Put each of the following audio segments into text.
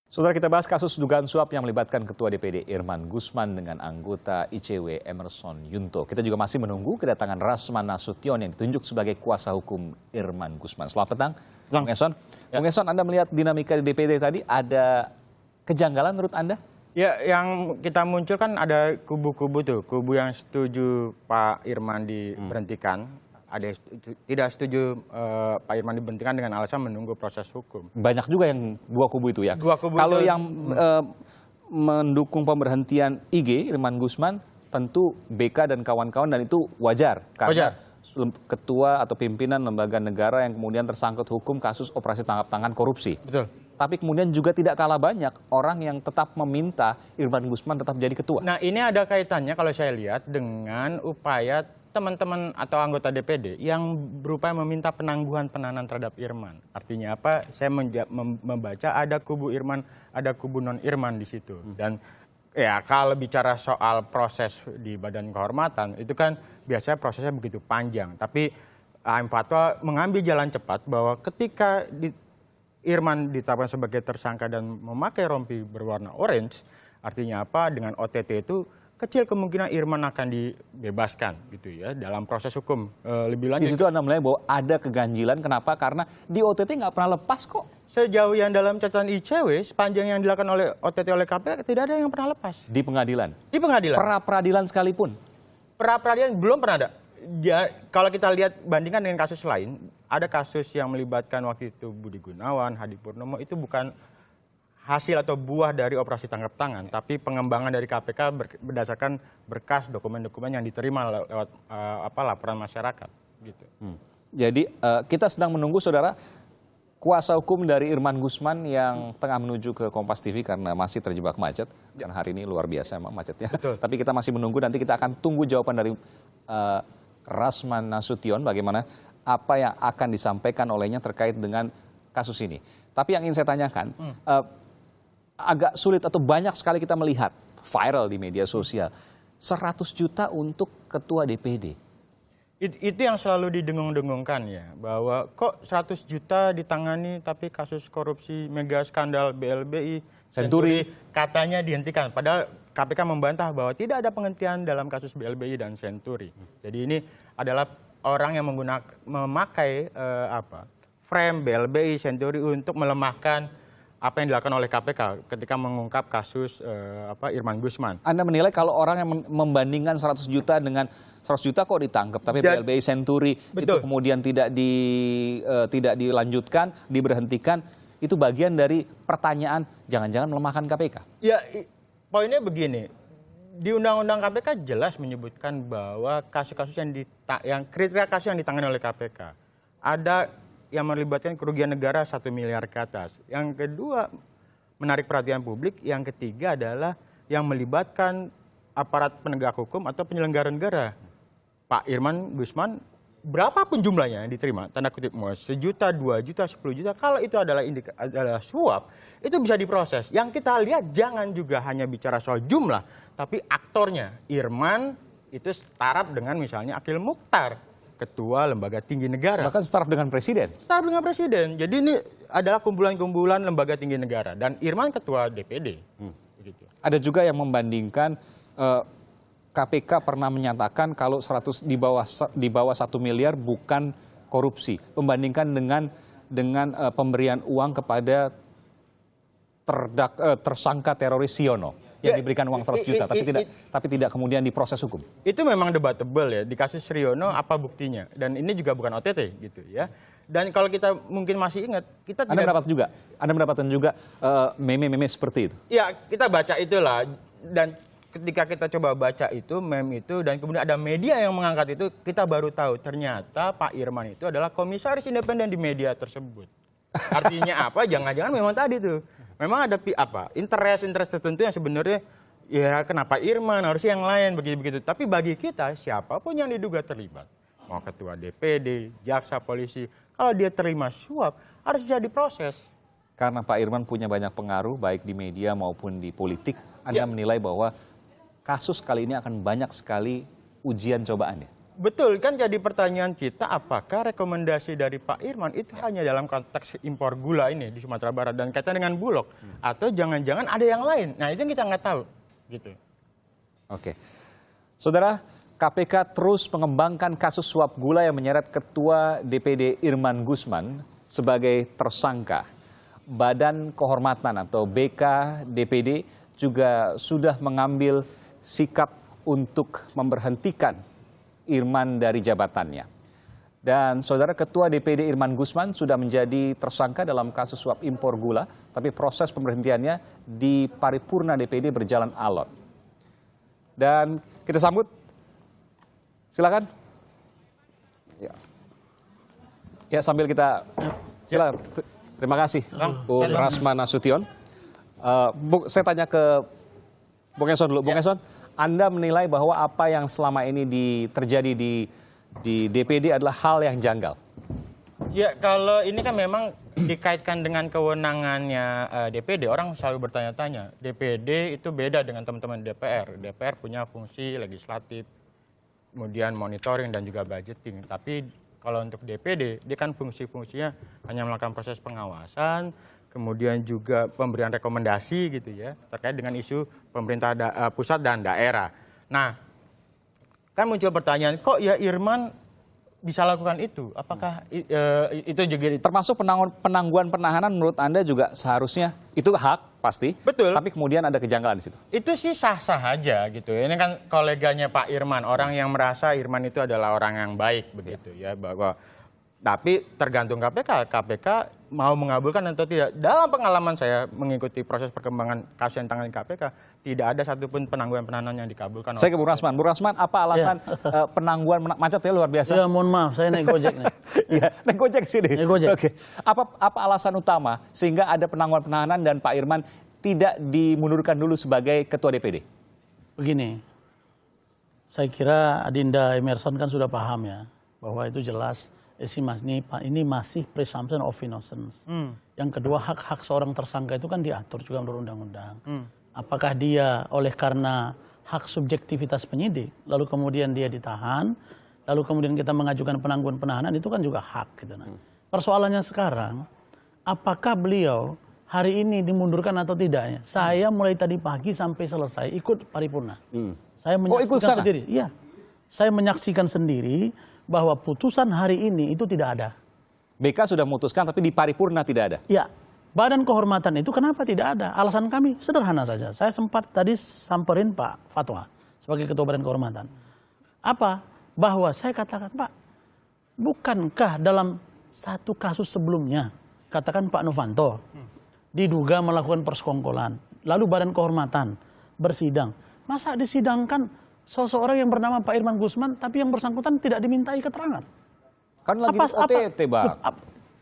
Saudara, kita bahas kasus dugaan suap yang melibatkan Ketua DPD Irman Gusman dengan anggota ICW Emerson Yunto. Kita juga masih menunggu kedatangan Rasman Nasution yang ditunjuk sebagai kuasa hukum Irman Gusman. Selamat petang, Bung Eson. Bung Eson, Anda melihat dinamika di DPD tadi ada kejanggalan menurut Anda? Ya, yang kita muncul kan ada kubu-kubu tuh, kubu yang setuju Pak Irman diberhentikan, ada yang tidak setuju Pak Irman diberhentikan dengan alasan menunggu proses hukum. Banyak juga yang dua kubu itu ya. Kalau yang mendukung pemberhentian IG Irman Gusman tentu BK dan kawan-kawan, dan itu wajar karena ketua atau pimpinan lembaga negara yang kemudian tersangkut hukum kasus operasi tangkap tangan korupsi. Betul. Tapi kemudian juga tidak kalah banyak orang yang tetap meminta Irman Gusman tetap jadi ketua. Nah, ini ada kaitannya kalau saya lihat dengan upaya teman-teman atau anggota DPD yang berupaya meminta penangguhan penahanan terhadap Irman. Artinya apa? Saya membaca ada kubu Irman, ada kubu non-Irman di situ. Dan ya kalau bicara soal proses di Badan Kehormatan, itu kan biasanya prosesnya begitu panjang. Tapi AM Fatwa mengambil jalan cepat bahwa ketika Irman ditetapkan sebagai tersangka dan memakai rompi berwarna orange, artinya apa? Dengan OTT itu kecil kemungkinan Irman akan dibebaskan gitu ya dalam proses hukum lebih lanjut. Di situ Anda melihat bahwa ada keganjilan. Kenapa? Karena di OTT nggak pernah lepas kok. Sejauh yang dalam catatan ICW, sepanjang yang dilakukan oleh OTT oleh KPK tidak ada yang pernah lepas. Di pengadilan? Di pengadilan. Pra-peradilan sekalipun? Pra-peradilan belum pernah ada. Ya, kalau kita lihat bandingkan dengan kasus lain, ada kasus yang melibatkan waktu itu Budi Gunawan, Hadi Purnomo, itu bukan hasil atau buah dari operasi tangkap tangan, tapi pengembangan dari KPK berdasarkan berkas dokumen-dokumen yang diterima lewat laporan masyarakat. Gitu. Jadi kita sedang menunggu, saudara, kuasa hukum dari Irman Gusman yang tengah menuju ke Kompas TV karena masih terjebak macet. Dan hari ini luar biasa emang macetnya. Betul. Tapi kita masih menunggu, nanti kita akan tunggu jawaban dari Rasman Nasution bagaimana apa yang akan disampaikan olehnya terkait dengan kasus ini. Tapi yang ingin saya tanyakan, agak sulit atau banyak sekali kita melihat viral di media sosial 100 juta untuk ketua DPD. Itu yang selalu didengung-dengungkan ya, bahwa kok 100 juta ditangani tapi kasus korupsi mega skandal BLBI, Senturi katanya dihentikan. Padahal KPK membantah bahwa tidak ada penghentian dalam kasus BLBI dan Senturi. Jadi ini adalah orang yang memakai frame BLBI, Senturi untuk melemahkan apa yang dilakukan oleh KPK ketika mengungkap kasus Irman Gusman. Anda menilai kalau orang yang membandingkan 100 juta dengan 100 juta kok ditangkap, tapi BLBI Senturi itu kemudian tidak dilanjutkan, diberhentikan, itu bagian dari pertanyaan jangan-jangan melemahkan KPK? Ya, poinnya begini, di Undang-Undang KPK jelas menyebutkan bahwa kasus-kasus yang kriteria kasus yang ditangani oleh KPK ada yang melibatkan kerugian negara 1 miliar ke atas. Yang kedua, menarik perhatian publik. Yang ketiga adalah yang melibatkan aparat penegak hukum atau penyelenggara negara. Pak Irman Gusman, berapapun jumlahnya yang diterima, tanda kutip mau 1 juta, 2 juta, 10 juta, kalau itu adalah suap, itu bisa diproses. Yang kita lihat jangan juga hanya bicara soal jumlah, tapi aktornya. Irman itu setaraf dengan misalnya Akil Mukhtar, ketua lembaga tinggi negara. Bahkan setaraf dengan presiden. Setaraf dengan presiden. Jadi ini adalah kumpulan-kumpulan lembaga tinggi negara. Dan Irman ketua DPD. Begitu. Ada juga yang membandingkan KPK pernah menyatakan kalau 100 di bawah 1 miliar bukan korupsi. Membandingkan dengan pemberian uang kepada tersangka teroris Siono yang diberikan uang 100 juta, tapi tidak kemudian diproses hukum. Itu memang debatable ya, di kasus Riono apa buktinya, dan ini juga bukan OTT gitu ya. Dan kalau kita mungkin masih ingat, kita tidak... Anda mendapatkan juga meme-meme seperti itu? Ya, kita baca itulah, dan ketika kita coba baca itu, meme itu, dan kemudian ada media yang mengangkat itu, kita baru tahu ternyata Pak Irman itu adalah komisaris independen di media tersebut. Artinya apa? Jangan-jangan memang tadi tuh. Memang ada interest tertentu yang sebenarnya ya kenapa Irman, harusnya yang lain begitu-begitu. Tapi bagi kita siapapun yang diduga terlibat, mau ketua DPD, jaksa, polisi, kalau dia terima suap harus bisa diproses. Karena Pak Irman punya banyak pengaruh baik di media maupun di politik, Anda menilai bahwa kasus kali ini akan banyak sekali ujian cobaannya. Betul, kan jadi pertanyaan kita, apakah rekomendasi dari Pak Irman itu hanya dalam konteks impor gula ini di Sumatera Barat dan kaitan dengan Bulog, atau jangan-jangan ada yang lain? Nah, itu yang kita nggak tahu. Gitu. Oke. Saudara, KPK terus mengembangkan kasus suap gula yang menyeret Ketua DPD Irman Gusman sebagai tersangka. Badan Kehormatan atau BK DPD juga sudah mengambil sikap untuk memberhentikan Irman dari jabatannya. Dan saudara, Ketua DPD Irman Gusman sudah menjadi tersangka dalam kasus suap impor gula, tapi proses pemberhentiannya di paripurna DPD berjalan alot. Dan kita sambut, silakan. Ya, sambil kita, silakan. Terima kasih, Bung Rasman Nasution. Saya tanya ke Bung Eson dulu. Bung Eson, Anda menilai bahwa apa yang selama ini terjadi di DPD adalah hal yang janggal? Ya, kalau ini kan memang dikaitkan dengan kewenangannya DPD, orang selalu bertanya-tanya. DPD itu beda dengan teman-teman DPR. DPR punya fungsi legislatif, kemudian monitoring dan juga budgeting. Tapi kalau untuk DPD, dia kan fungsi-fungsinya hanya melakukan proses pengawasan, kemudian juga pemberian rekomendasi gitu ya, terkait dengan isu pemerintah pusat dan daerah. Nah, kan muncul pertanyaan, kok ya Irman bisa lakukan itu? Apakah itu juga termasuk penangguhan penahanan menurut Anda juga seharusnya itu hak pasti. Betul. Tapi kemudian ada kejanggalan di situ. Itu sih sah-sah aja gitu. Ini kan koleganya Pak Irman, orang yang merasa Irman itu adalah orang yang baik begitu ya, bahwa tapi tergantung KPK. KPK mau mengabulkan atau tidak. Dalam pengalaman saya mengikuti proses perkembangan kasus yang ditangani KPK, tidak ada satupun penangguhan penahanan yang dikabulkan. Saya ke Bung Rasman. Bung Rasman, apa alasan penangguhan macetnya luar biasa? Ya, mohon maaf, saya naik Gojek nih. Ya, naik Gojek sini. Naik Gojek. Oke. Apa alasan utama sehingga ada penangguhan penahanan dan Pak Irman tidak dimundurkan dulu sebagai Ketua DPD? Begini, saya kira Adinda Emerson kan sudah paham ya, bahwa itu jelas. Ini masih presumption of innocence. Yang kedua, hak-hak seorang tersangka itu kan diatur juga menurut undang-undang. Apakah dia oleh karena hak subjektivitas penyidik, lalu kemudian dia ditahan, lalu kemudian kita mengajukan penangguhan penahanan, itu kan juga hak. Gitu. Nah, persoalannya sekarang, apakah beliau hari ini dimundurkan atau tidak? Saya mulai tadi pagi sampai selesai ikut paripurna. Saya menyaksikan sendiri. Iya, saya menyaksikan sendiri bahwa putusan hari ini itu tidak ada. BK sudah memutuskan tapi di paripurna tidak ada? Ya, Badan Kehormatan itu kenapa tidak ada? Alasan kami sederhana saja. Saya sempat tadi samperin Pak Fatwa sebagai Ketua Badan Kehormatan. Apa? Bahwa saya katakan, Pak, bukankah dalam satu kasus sebelumnya, katakan Pak Novanto, diduga melakukan persekongkolan, lalu Badan Kehormatan bersidang. Masa disidangkan seseorang yang bernama Pak Irman Gusman, tapi yang bersangkutan tidak dimintai keterangan? Kan lagi OTT, Bang.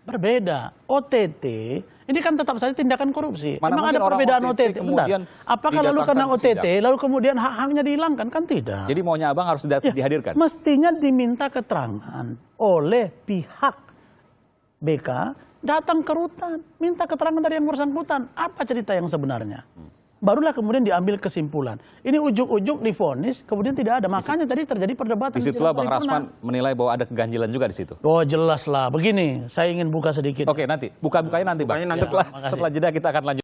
Berbeda. OTT, ini kan tetap saja tindakan korupsi. Memang ada perbedaan OTT. Kemudian apakah lalu karena OTT, lalu kemudian hak-haknya dihilangkan? Kan tidak. Jadi maunya Abang harus dihadirkan? Mestinya diminta keterangan oleh pihak BK, datang ke rutan, minta keterangan dari yang bersangkutan. Apa cerita yang sebenarnya? Barulah kemudian diambil kesimpulan. Ini ujuk-ujuk divonis, kemudian tidak ada. Makanya tadi terjadi perdebatan. Disitulah Bang Rasman menilai bahwa ada keganjilan juga di situ. Oh, jelas lah. Begini, saya ingin buka sedikit. Oke, nanti. Buka-bukanya nanti, Bang. Setelah jeda kita akan lanjut.